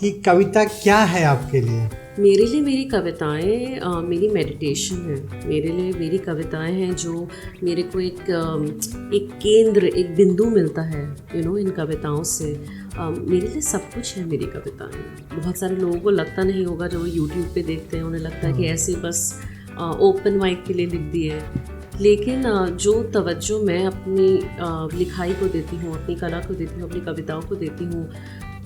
कि कविता क्या है आपके लिए? मेरे लिए मेरी कविताएं मेरी मेडिटेशन है। मेरे लिए मेरी कविताएं हैं जो मेरे को एक केंद्र, एक बिंदु मिलता है इन कविताओं से। मेरे लिए सब कुछ है मेरी कविताएं। बहुत सारे लोगों को लगता नहीं होगा, जो यूट्यूब पे देखते हैं उन्हें लगता है कि ऐसे बस ओपन माइक के लिए लिख दिए, लेकिन जो तवज्जो मैं अपनी लिखाई को देती हूँ, अपनी कला को देती हूँ, अपनी कविताओं को देती हूँ,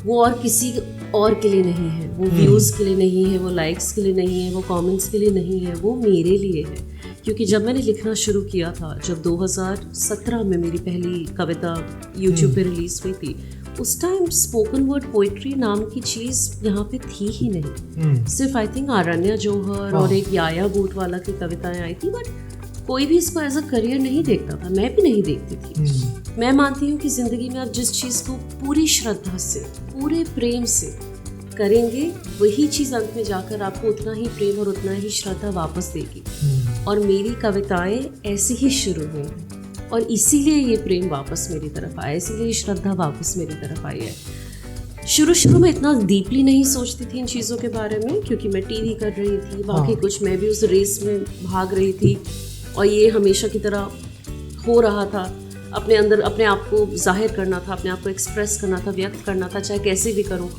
वो और किसी और के लिए नहीं है। वो व्यूज़ के लिए नहीं है, वो लाइक्स के लिए नहीं है, वो कमेंट्स के लिए नहीं है, वो मेरे लिए है। क्योंकि जब मैंने लिखना शुरू किया था, जब 2017 में मेरी पहली कविता यूट्यूब पे रिलीज़ हुई थी, उस टाइम स्पोकन वर्ड पोइट्री नाम की चीज़ यहाँ पे थी ही नहीं। सिर्फ आई थिंक आरण्या जौहर और एक याया गोटवाला की कविताएं आई थी, बट कोई भी इसको एज अ करियर नहीं देखता था। मैं भी नहीं देखती थी। मैं मानती हूँ कि ज़िंदगी में आप जिस चीज़ को पूरी श्रद्धा से, पूरे प्रेम से करेंगे, वही चीज़ अंत में जाकर आपको उतना ही प्रेम और उतना ही श्रद्धा वापस देगी। और मेरी कविताएं ऐसे ही शुरू हुई हैं, और इसीलिए ये प्रेम वापस मेरी तरफ आया, इसीलिए ये श्रद्धा वापस मेरी तरफ आई है। शुरू में इतना डीपली नहीं सोचती थी इन चीज़ों के बारे में, क्योंकि मैं टीवी कर रही थी, बाकी कुछ, मैं भी उस रेस में भाग रही थी, और ये हमेशा की तरह हो रहा था। अपने अंदर अपने आप को जाहिर करना था, अपने आप को एक्सप्रेस करना था, व्यक्त करना था, चाहे कैसे भी करूं।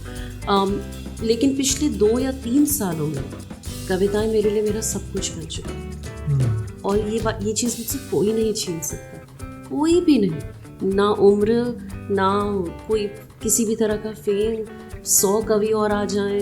लेकिन पिछले 2 या 3 सालों में कविताएं मेरे लिए मेरा सब कुछ बन चुकी है। और ये चीज़ मुझसे कोई नहीं छीन सकता, कोई भी नहीं। ना उम्र, ना कोई किसी भी तरह का फेम, 100 कवि और आ जाएं,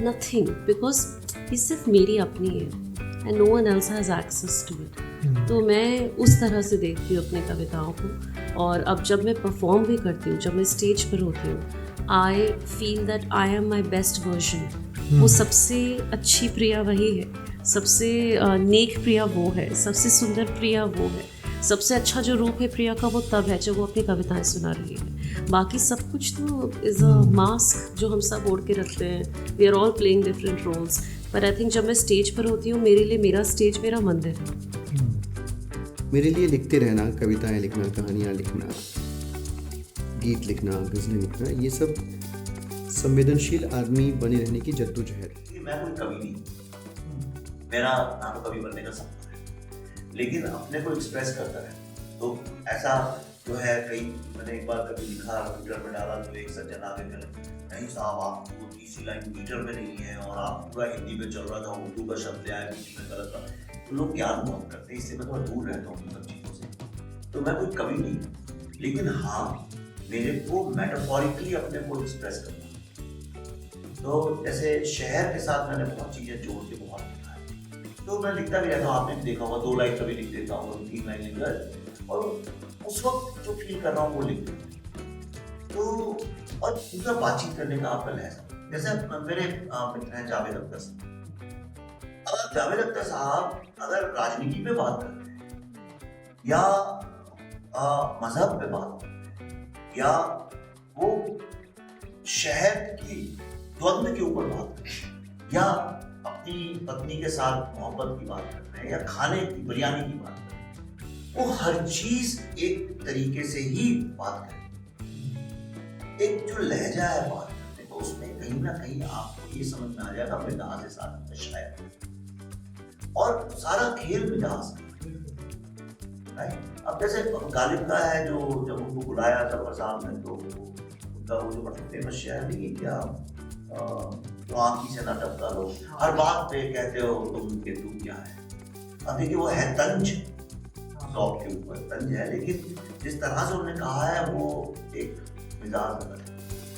नथिंग, बिकॉज ये सिर्फ मेरी अपनी है and no one else has access to it. तो मैं उस तरह से देखती हूँ अपनी कविताओं को। और अब जब मैं परफॉर्म भी करती हूँ, जब मैं स्टेज पर होती हूँ, I feel that I am my best version. वो सबसे अच्छी प्रिया वही है, सबसे नेक प्रिया वो है, सबसे सुंदर प्रिया वो है, सबसे अच्छा जो रूप है प्रिया का वो तब है जब वो अपनी कविताएं सुना रही है। बाकी सब कुछ तो इज़ अ मास्क जो हम सब ओढ़ के रखते हैं। We are all playing different roles, पर आई थिंक जब मैं स्टेज पर होती हूँ, मेरे लिए मेरा स्टेज मेरा मंदिर है। मेरे लिए लिखते रहना, कविताएं लिखना, कहानियाँ लिखना, गीत लिखना, गज़लें लिखना, ये सब संवेदनशील आदमी बने रहने की जद्दोजहद है। मैं कोई कवि नहीं, मेरा ना तो कवि बनने का सपना है, लेकिन अपने को एक्सप्रेस करता है। तो ऐसा जो है, कई मैंने एक बार कभी लिखा, ट्विटर में डाला, तो एक सज्जन आगे कहे, नहीं साहब आपको तीसरी लाइन मीटर में नहीं है और आप पूरा हिंदी में चल रहा था, उर्दू का शब्द आया, बीच में गलत था। तो लोग क्या अनुभव करते हैं, इससे मैं थोड़ा दूर रहता हूँ इन सब चीज़ों से। तो मैं कोई कवि नहीं, लेकिन हाँ, मेरे को मेटाफोरिकली अपने को एक्सप्रेस करना। तो जैसे शहर के साथ मैंने बहुत चीज़ें जोड़ के बहुत लिखा है, तो मैं लिखता भी रहता हूँ। आपने भी देखा होगा, 2 लाइन कभी लिख देता हूँ, 3 लाइन लिख देता, और उस वक्त जो फील कर रहा हूँ वो लिख देता हूँ। तो और दूसरा बातचीत करने का आपका लहजा, जैसे मेरे मित्र हैं जावेद अख्तर साहब। अगर जावेद अख्तर साहब अगर राजनीति पे बात करते हैं या मजहब पे बात करते हैं या वो शहर की द्वंद्व के ऊपर बात करते हैं या अपनी पत्नी के साथ मोहब्बत की बात करते हैं या खाने की, बिरयानी की बात करते हैं, वो हर चीज एक तरीके से ही बात करें। एक जो लहजा है बात करने का, उसमें कहीं ना कहीं आपको ये समझ में आ जाएगा मिजाज के साथ शायद, और सारा खेल मिजाज का। अब जैसे गालिब का है, जो जब उनको बुलाया जफर साहब ने, तो उनका वो जो मतलब फेमस शेयर नहीं क्या, तो आंखी से ना टपका लो, हर बात पे कहते हो तुम के तू क्या है। अब देखिए वो है तंज, शौक के ऊपर तंज है, लेकिन जिस तरह से उन्होंने कहा है वो एक मिजाज है।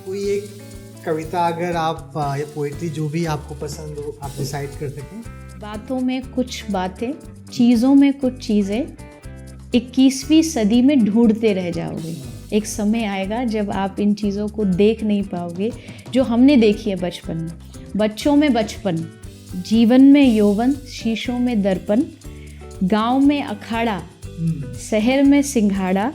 कोई एक कविता अगर आप या पोइट्री जो भी आपको पसंद हो, आप डिसाइड कर सकें। बातों में कुछ बातें, चीज़ों में कुछ चीज़ें, 21वीं सदी में ढूंढते रह जाओगे। एक समय आएगा जब आप इन चीज़ों को देख नहीं पाओगे जो हमने देखी है बचपन में। बच्चों में बचपन, जीवन में यौवन, शीशों में दर्पण, गांव में अखाड़ा, शहर में सिंघाड़ा,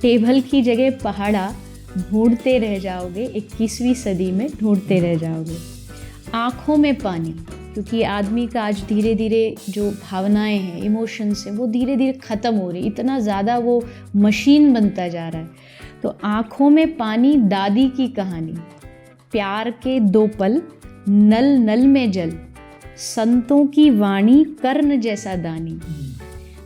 टेबल की जगह पहाड़ा, ढूंढते रह जाओगे, 21वीं सदी में ढूंढते रह जाओगे। आँखों में पानी, क्योंकि आदमी का आज धीरे धीरे जो भावनाएं हैं, इमोशंस हैं, वो धीरे धीरे ख़त्म हो रही, इतना ज़्यादा वो मशीन बनता जा रहा है। तो आँखों में पानी, दादी की कहानी, प्यार के 2 पल, नल नल में जल, संतों की वाणी कर्ण जैसा दानी,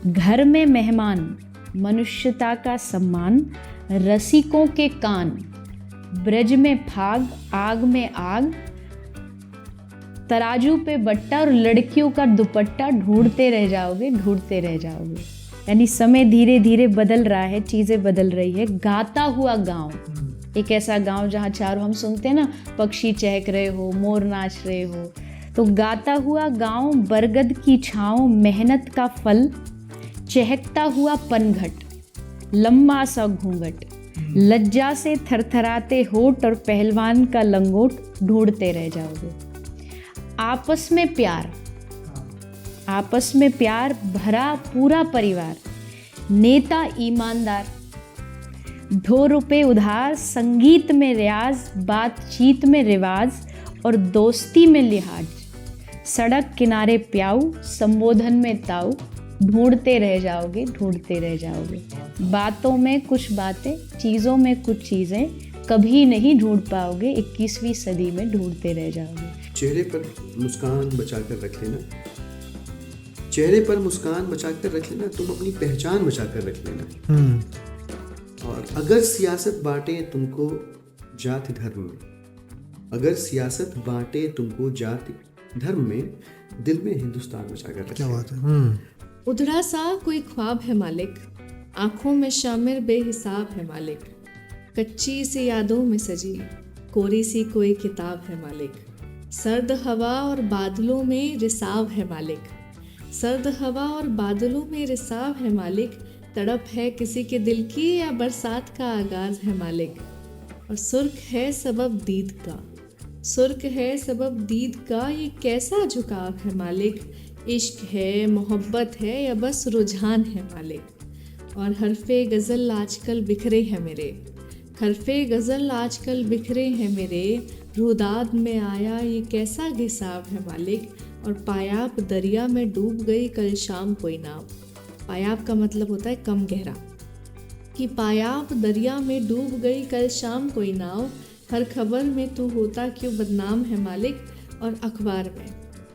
घर में मेहमान, मनुष्यता का सम्मान, रसिकों के कान, ब्रज में फाग, आग में आग, तराजू पे बट्टा और लड़कियों का दुपट्टा, ढूंढते रह जाओगे, ढूंढते रह जाओगे। यानी समय धीरे धीरे बदल रहा है, चीज़ें बदल रही है। गाता हुआ गांव, एक ऐसा गांव जहाँ चारों, हम सुनते हैं ना, पक्षी चहक रहे हो, मोर नाच रहे हो, तो गाता हुआ गांव, बरगद की छाँव, मेहनत का फल, चहकता हुआ पनघट, लंबा सा घूंघट, लज्जा से थरथराते होठ और पहलवान का लंगोट, ढूंढते रह जाओगे। आपस में प्यार, आपस में प्यार भरा पूरा परिवार, नेता ईमानदार, 2 रुपए उधार, संगीत में रियाज, बातचीत में रिवाज और दोस्ती में लिहाज, सड़क किनारे प्याऊ, संबोधन में ताऊ, ढूंढते रह जाओगे, ढूंढते रह जाओगे। बातों में कुछ बातें, चीज़ों में कुछ चीज़ें, कभी नहीं ढूंढ पाओगे, 21वीं सदी में ढूंढते रह जाओगे। चेहरे पर मुस्कान बचा कर रख लेना, चेहरे पर मुस्कान बचा कर रख लेना, तुम अपनी पहचान बचा कर रख लेना। और अगर सियासत बांटे तुमको जाति धर्म में, अगर सियासत बांटे तुमको जाति धर्म में, दिल में हिंदुस्तान बचा कर रख क्या लेना। बात है। उधड़ा सा कोई ख्वाब है मालिक, आँखों में शामिर बेहिसाब है मालिक, कच्ची सी यादों में सजी कोरी सी कोई किताब है मालिक, सर्द हवा और बादलों में रिसाव है मालिक, सर्द हवा और बादलों में रिसाव है मालिक, तड़प है किसी के दिल की या बरसात का आगाज है मालिक, और सुर्ख है सबब दीद का, सुर्ख है सबब दीद का, ये कैसा झुकाव है मालिक, इश्क है, मोहब्बत है या बस रुझान है मालिक, और हरफे गज़ल आजकल बिखरे हैं मेरे, हरफे गज़ल आजकल बिखरे हैं मेरे, रुदाद में आया ये कैसा घिसाव है मालिक, और पायाब दरिया में डूब गई कल शाम कोई नाव, पायाब का मतलब होता है कम गहरा, कि पायाब दरिया में डूब गई कल शाम कोई नाव, हर खबर में तू होता क्यों बदनाम है मालिक, और अखबार में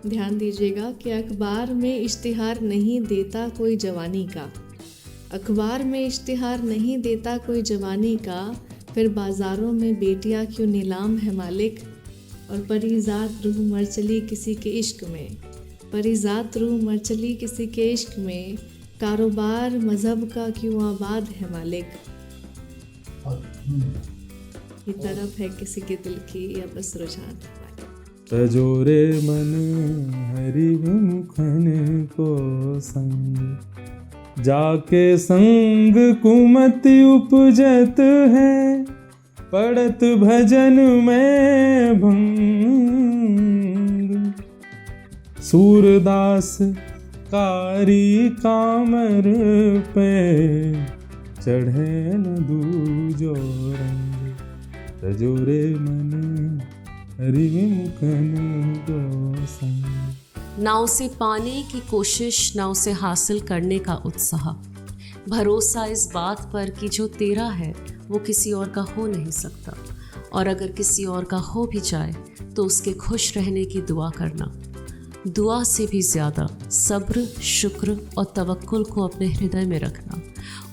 ध्यान दीजिएगा कि अखबार में इश्तिहार नहीं देता कोई जवानी का, अखबार में इश्तिहार नहीं देता कोई जवानी का, फिर बाज़ारों में बेटियां क्यों नीलाम है मालिक, और परिजात रूह मर चली किसी के इश्क में, परिजात रूह मर चली किसी के इश्क में, कारोबार मज़हब का क्यों आबाद है मालिक, ये तरफ है किसी के दिल की या बस रुझान है मालिक। तजोरे मन हरिव मुखन को संग, जाके संग कुमति उपजत है, पड़त भजन में भंग, सूरदास कारी कामर पे, चढ़े न दूजो रंग, तजोरे मन हरिव मुखन को संग। ना उसे पाने की कोशिश, ना उसे हासिल करने का उत्साह, भरोसा इस बात पर कि जो तेरा है वो किसी और का हो नहीं सकता, और अगर किसी और का हो भी जाए तो उसके खुश रहने की दुआ करना। दुआ से भी ज़्यादा सब्र, शुक्र और तवक्कुल को अपने हृदय में रखना।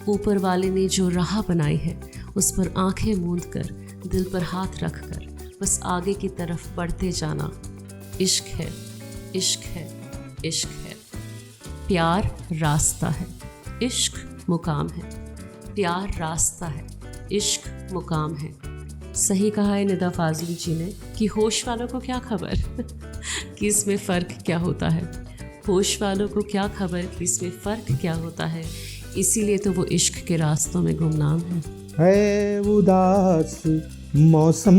ऊपर वाले ने जो राह बनाई है उस पर आंखें मूंद कर, दिल पर हाथ रख कर बस आगे की तरफ बढ़ते जाना। इश्क है, इश्क है, इश्क है। प्यार रास्ता है, इश्क मुकाम है। प्यार रास्ता है, इश्क मुकाम है। सही कहा है निदा फाजली जी ने कि होश वालों को क्या खबर कि इसमें फ़र्क क्या होता है। होश वालों को क्या खबर कि इसमें फ़र्क क्या होता है। इसीलिए तो वो इश्क के रास्तों में गुमनाम है उदास मौसम,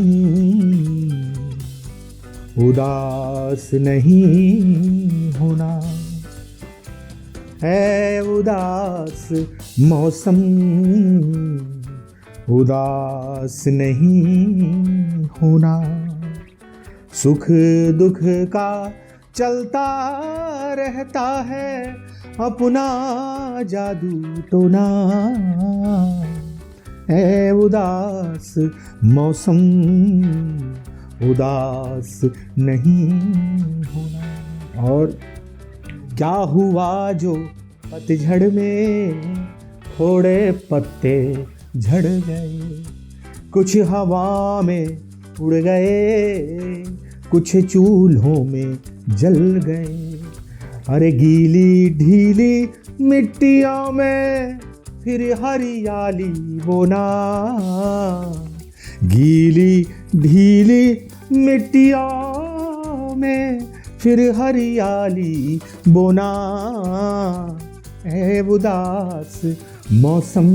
उदास नहीं होना है, उदास मौसम, उदास नहीं होना। सुख दुख का चलता रहता है अपना जादू टोना है, उदास मौसम, उदास नहीं होना। और क्या हुआ जो पतझड़ में थोड़े पत्ते झड़ गए, कुछ हवा में उड़ गए, कुछ चूल्हों में जल गए। अरे गीली ढीली मिट्टियों में फिर हरियाली बोना, गीली ढीली मिट्टियों में फिर हरियाली बोना। है उदास मौसम,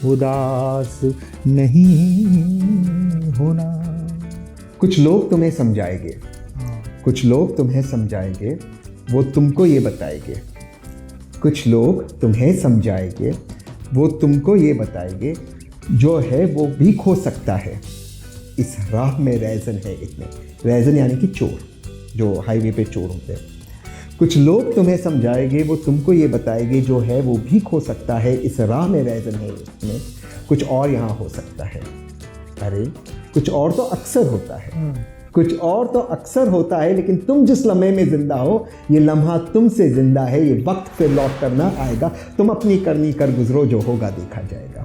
उदास नहीं होना। कुछ लोग तुम्हें समझाएंगे, कुछ लोग तुम्हें समझाएंगे, वो तुमको ये बताएंगे। कुछ लोग तुम्हें समझाएंगे, वो तुमको ये बताएंगे, जो है वो भी खो सकता है, इस राह में रैज़न है इतने। रैज़न यानी कि चोर, जो हाईवे पे चोर होते हैं। कुछ लोग तुम्हें समझाएंगे, वो तुमको ये बताएंगे, जो है वो भी खो सकता है, इस राह में रैज़न है इतने। कुछ और यहाँ हो सकता है। अरे कुछ और तो अक्सर होता है, कुछ और तो अक्सर होता है, लेकिन तुम जिस लम्हे में जिंदा हो, ये लम्हा तुमसे जिंदा है। ये वक्त फिर लौट कर ना आएगा, तुम अपनी करनी कर गुजरो, जो होगा देखा जाएगा।